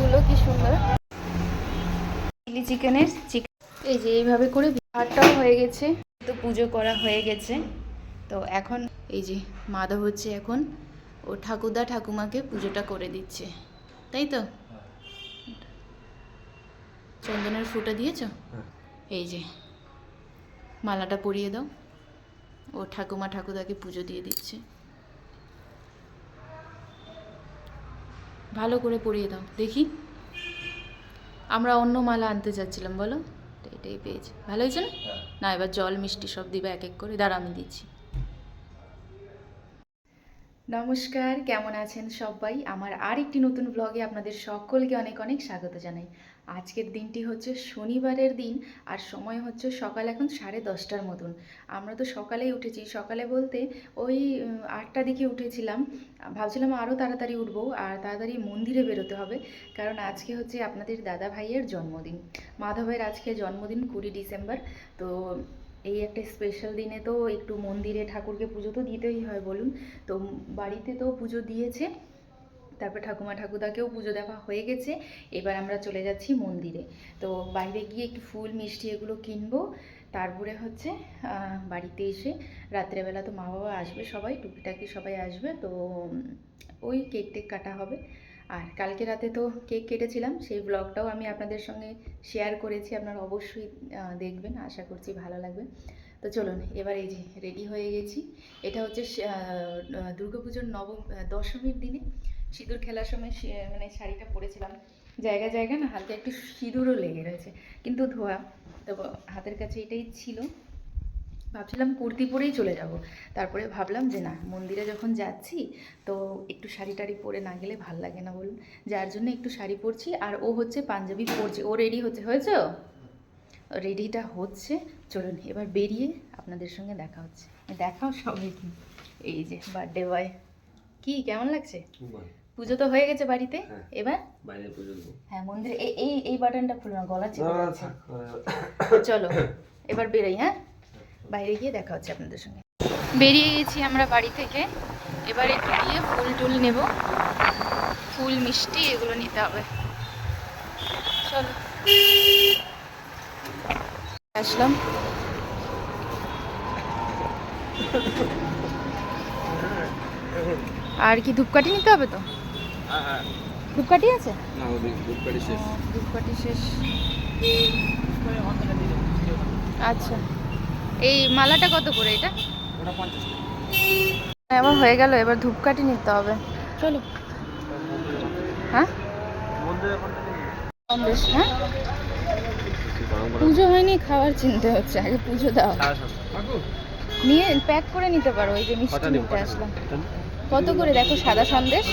ফুলগুলো কি সুন্দর। চিলি চিকেনের এই যে এইভাবে করে ভাতটাও হয়ে গেছে, তো পুজো করা হয়ে গেছে। তো এখন এই যে মাধব হচ্ছে এখন ও ঠাকুরদা ঠাকুমাকে পুজোটা করে দিচ্ছে, তাই তো? চন্দনের ফুটা দিয়েছ? এই যে মালাটা পরিয়ে দাও। ও ঠাকুমা ঠাকুরদাকে পুজো দিয়ে দিচ্ছে, ভালো করে পরিয়ে দাও দেখি। আমরা অন্য মালা আনতে চাচ্ছিলাম, বলো, এটাই পেয়েছি। ভালো হয়েছে না? না, এবার জল মিষ্টি সব দিবা এক এক করে। দাঁড়া আমি দিচ্ছি। নমস্কার, কেমন আছেন সবাই? আমার আর একটি নতুন ব্লগে আপনাদের সকলকে অনেক অনেক স্বাগত জানাই। আজকের দিনটি হচ্ছে শনিবারের দিন, আর সময় হচ্ছে সকাল এখন 10:30টার মতন। আমরা তো সকালেই উঠেছি, সকালে বলতে ওই 8টা দিকে উঠেছিলাম। ভাবছিলাম আরও তাড়াতাড়ি উঠবো আর তাড়াতাড়ি মন্দিরে বেরোতে হবে, কারণ আজকে হচ্ছে আপনাদের দাদা ভাইয়ের জন্মদিন। মাধবের আজকে জন্মদিন 20 ডিসেম্বর। তো এই একটা স্পেশাল দিনে তো একটু মন্দিরে ঠাকুরকে পুজো তো দিতেই হয় বলুন। তো বাড়িতে তো পুজো দিয়েছে, তারপর ঠাকুমা ঠাকুরদাকেও পুজো দেওয়া হয়ে গেছে। এবার আমরা চলে যাচ্ছি মন্দিরে। তো বাইরে গিয়ে একটু ফুল মিষ্টি এগুলো কিনবো, তারপরে হচ্ছে বাড়িতে এসে রাত্রেবেলা তো মা বাবা আসবে, সবাই টুকিটাকি সবাই আসবে, তো ওই কেক টেক কাটা হবে। আর কালকে রাতে তো কেক কেটেছিলাম, সেই ব্লগটাও আমি আপনাদের সঙ্গে শেয়ার করেছি, আপনারা অবশ্যই দেখবেন, আশা করছি ভালো লাগবে। তো চলুন এবার এই যে রেডি হয়ে গেছি। এটা হচ্ছে দুর্গাপুজোর দশমীর দিনে সিঁদুর খেলার সময় মানে শাড়িটা পরেছিলাম। জায়গা জায়গা না হালকা একটু সিঁদুরও লেগে রয়েছে, কিন্তু ধোয়া। তো হাতের কাছে এটাই ছিল, ভাবছিলাম কুর্তি পরেই চলে যাব। তারপরে ভাবলাম যে না, মন্দিরে যখন যাচ্ছি তো একটু শাড়ি টাড়ি পরে না গেলে ভাল লাগে না বলুন, যার জন্য একটু শাড়ি পরছি। আর ও হচ্ছে পাঞ্জাবি পরছে, ও রেডি হয়েছে রেডিটা হচ্ছে। চলুন এবার বেরিয়ে আপনাদের সঙ্গে দেখা হচ্ছে। দেখাও সবাই কি। এই যে বার্থডে বয়, কি কেমন লাগছে? পুজো তো হয়ে গেছে বাড়িতে, এবার বাইরে পুজো দেব। হ্যাঁ, মন্দিরে এই এই বাটনটা খুলো না, গলা চেপে যাচ্ছে। চলো এবার বেরোই। হ্যাঁ, বাইরে গিয়ে দেখা হচ্ছে আপনাদের সঙ্গে। বেরিয়ে গেছি আমরা বাড়ি থেকে, এবার একটু গিয়ে ফুল টুল নেব, ফুল মিষ্টি এগুলো নিতে হবে। চলো আসলাম। আর কি ধূপকাঠি নিতে হবে তো? ধূপকাঠি আছে না? ধূপকাঠি শেষ। আচ্ছা, এই মালাটা কত করে? এটা এবার হয়ে গেল, এবার ধূপকাঠি নিতে হবে। চলো। হ্যাঁ, সন্দেশ। হ্যাঁ, পুজো হয়নি, খাবার চিনতে হচ্ছে, আগে পুজো দাও। নিয়ে প্যাক করে নিতে পারো। এই যে মিষ্টি নিতে আসলাম। কত করে দেখো সাদা সন্দেশ?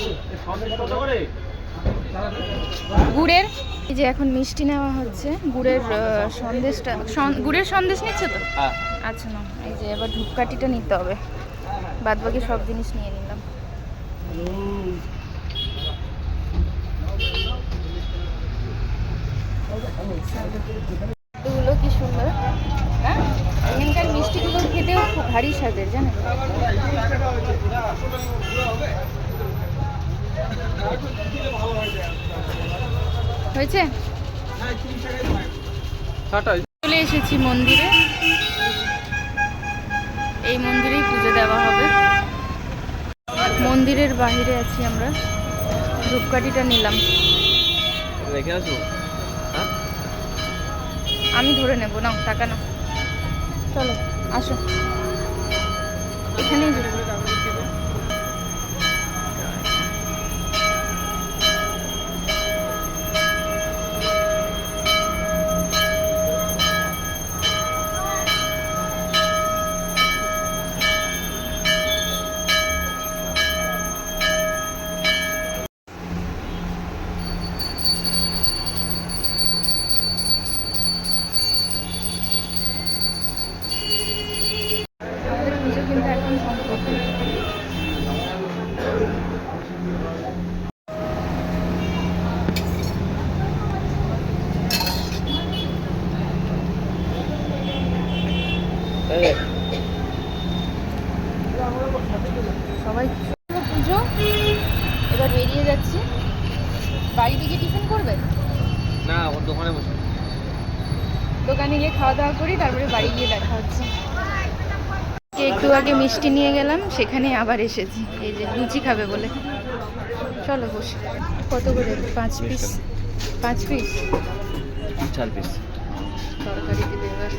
গুড়ের। এই যে এখন মিষ্টি নেওয়া হচ্ছে, গুড়ের সন্দেশটা। গুড়ের সন্দেশ নিচ্ছ তো? আচ্ছা না, এই যে এবার ধূপকাঠিটা নিতে হবে, বাদ বাকি সব জিনিস নিয়ে নিলাম। এগুলো কি সুন্দর। হ্যাঁ, এখানকার মিষ্টিগুলো খেতেও খুব ভারী স্বাদের, জানেন? হয়েছে। চলে এসেছি মন্দিরে, এই মন্দিরেই পুজো দেওয়া হবে। মন্দিরের বাইরে আছি আমরা, ধূপকাঠিটা নিলাম। আমি ধরে নেবো, নাও টাকা নাও। চলো আসো, এখানেই পুজো কিন্তু এখন সম্পূর্ণ। কোথায়? না, ওর দোকানে বসে। দোকানে গিয়ে খাওয়া দাওয়া করি, তারপরে বাড়ি গিয়ে দেখা হচ্ছে। একটু আগে মিষ্টি নিয়ে গেলাম, সেখানে আবার এসেছি এই যে লুচি খাবে বলে। চলো বসে। কত করে? 5 পিস। 5 piece 4 piece. তরকারি দিবে এবার।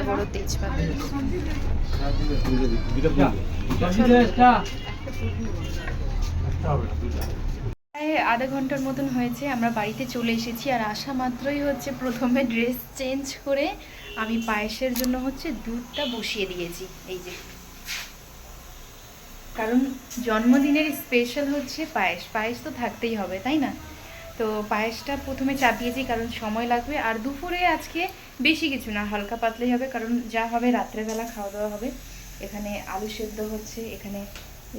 বড় তেজপাতা। প্রায় আধা ঘন্টার মতন হয়েছে আমরা বাড়িতে চলে এসেছি। আর আসা মাত্রই হচ্ছে প্রথমে ড্রেস চেঞ্জ করে আমি পায়েসের জন্য হচ্ছে দুধটা বসিয়ে দিয়েছি এই যে, কারণ জন্মদিনের স্পেশাল হচ্ছে পায়েস। পায়েস তো থাকতেই হবে, তাই না? তো পায়েসটা প্রথমে চাপিয়েছি কারণ সময় লাগবে। আর দুপুরে আজকে বেশি কিছু না, হালকা পাতলাই হবে, কারণ যা হবে রাত্রেবেলা খাওয়া দাওয়া হবে। এখানে আলু সেদ্ধ হচ্ছে, এখানে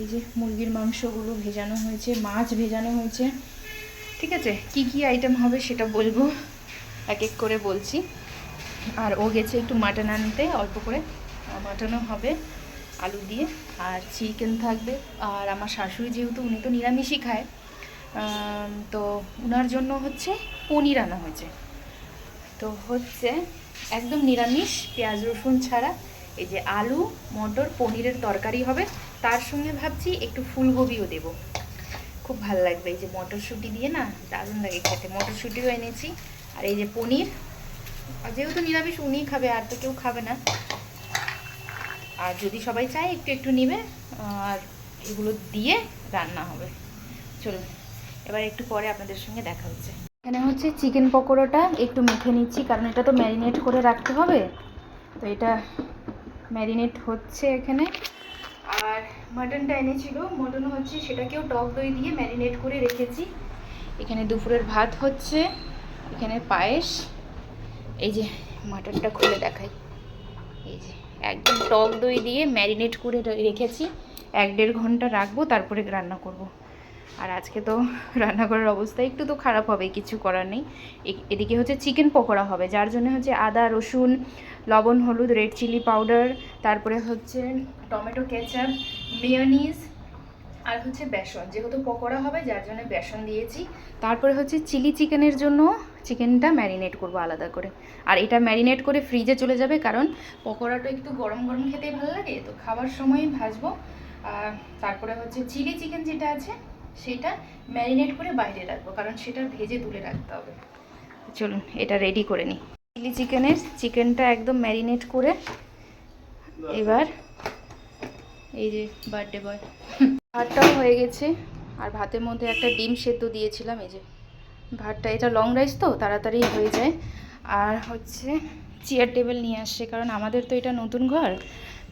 এই যে মুরগির মাংসগুলো ভেজানো হয়েছে, মাছ ভেজানো হয়েছে। ঠিক আছে, কি কি আইটেম হবে সেটা বলবো, এক এক করে বলছি। আর ও গেছে একটু মাটন আনতে, অল্প করে মাটনও হবে আলু দিয়ে, আর চিকেন থাকবে। আর আমার শাশুড়ি যেহেতু উনি তো নিরামিষই খায়, তো ওনার জন্য হচ্ছে পনির আনা হয়েছে। তো হচ্ছে একদম নিরামিষ, পেঁয়াজ রসুন ছাড়া। এই যে আলু মটর পনিরের তরকারি হবে, তার সঙ্গে ভাবছি একটু ফুলকপিও দেবো, খুব ভালো লাগবে। এই যে মটরশুঁটি দিয়ে না দারুণ লাগে খেতে, মটরশুঁটিও এনেছি। আর এই যে পনির, যেহেতু নিরামিষ উনিই খাবে, আর তো কেউ খাবে না। আর যদি সবাই চায় একটু একটু নেবে, আর এগুলো দিয়ে রান্না হবে। চলুন এবার একটু পরে আপনাদের সঙ্গে দেখা হচ্ছে। এখানে হচ্ছে চিকেন পকোড়াটা একটু মেখে নিচ্ছি, কারণ এটা তো ম্যারিনেট করে রাখতে হবে। তো এটা ম্যারিনেট হচ্ছে এখানে। আর মাটনটা এনেছিল, মটন হচ্ছে সেটাকেও টক দই দিয়ে ম্যারিনেট করে রেখেছি। এখানে দুপুরের ভাত হচ্ছে, এখানে পায়েস। এই যে মাটনটা খুলে দেখাই, এই যে একদম টক দই দিয়ে ম্যারিনেট করে রেখেছি। 1-1.5 ঘন্টা রাখবো, তারপরে রান্না করব। আর আজকে তো রান্না করার অবস্থা একটু তো খারাপ হবে, কিছু করার নেই। এদিকে হচ্ছে চিকেন পকোড়া হবে, যার জন্য হচ্ছে আদা রসুন লবণ হলুদ রেড চিলি পাউডার, তারপরে হচ্ছে টমেটো কেচাপ মেয়োনিজ, আর হচ্ছে বেসন। যেহেতু পকোড়া হবে যার জন্য বেসন দিয়েছি। তারপরে হচ্ছে চিলি চিকেনের জন্য চিকেনটা ম্যারিনেট করব আলাদা করে। আর এটা ম্যারিনেট করে ফ্রিজে চলে যাবে, কারণ পকোড়াটা একটু গরম গরম খেতেই ভালো লাগে, তো খাবার সময় ভাজবো। তারপরে হচ্ছে চিলি চিকেন যেটা আছে সেটা ম্যারিনেট করে বাইরে রাখবো, কারণ সেটা ভেজে তুলে রাখতে হবে। চলুন এটা রেডি করে নিই। চিলি চিকেনটা একদম ম্যারিনেট করে এবার এই যে বার্থডে বয় ভাতটাও হয়ে গেছে। আর ভাতের মধ্যে একটা ডিম সেদ্ধ দিয়েছিলাম। এই যে ভাতটা, এটা লং রাইস তো তাড়াতাড়ি হয়ে যায়। আর হচ্ছে চেয়ার টেবিল নিয়ে আসছে, কারণ আমাদের তো এটা নতুন ঘর,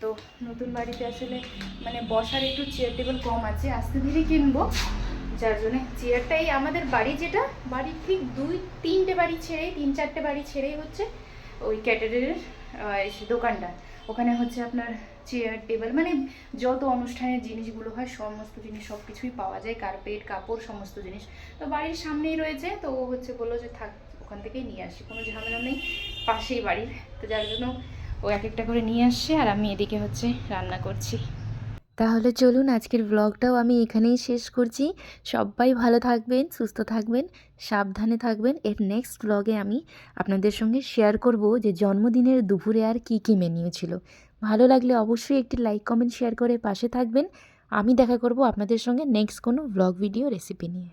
তো নতুন বাড়িতে আসলে মানে বসার একটু চেয়ার টেবিল কম আছে, আস্তে ধীরে কিনবো। যার জন্য চেয়ারটাই আমাদের বাড়ি, যেটা বাড়ি ঠিক 2-3টে বাড়ি ছেড়েই 3-4টে বাড়ি ছেড়েই হচ্ছে ওই ক্যাটারের দোকানটা। ওখানে হচ্ছে আপনার চেয়ার টেবিল মানে যত অনুষ্ঠানের জিনিসগুলো হয় সমস্ত জিনিস সব কিছুই পাওয়া যায়, কার্পেট কাপড় সমস্ত জিনিস। তো বাড়ির সামনেই রয়েছে, তো ও হচ্ছে বললো যে থাক ওখান থেকেই নিয়ে আসি, কোনো ঝামেলা নেই, পাশেই বাড়ির। তো যার জন্য ও এক একটা করে নিয়ে আসছে, আর আমি এদিকে হচ্ছে রান্না করছি। তাহলে চলুন আজকের ব্লগটাও আমি এখানেই শেষ করছি। সবাই ভালো থাকবেন, সুস্থ থাকবেন, সাবধানে থাকবেন। এর নেক্সট ব্লগে আমি আপনাদের সঙ্গে শেয়ার করব যে জন্মদিনের দুপুরে আর কী কী মেনু ছিল। ভালো লাগলে অবশ্যই একটি লাইক কমেন্ট শেয়ার করে পাশে থাকবেন। আমি দেখা করব আপনাদের সঙ্গে নেক্সট কোনো ব্লগ ভিডিও রেসিপি নিয়ে।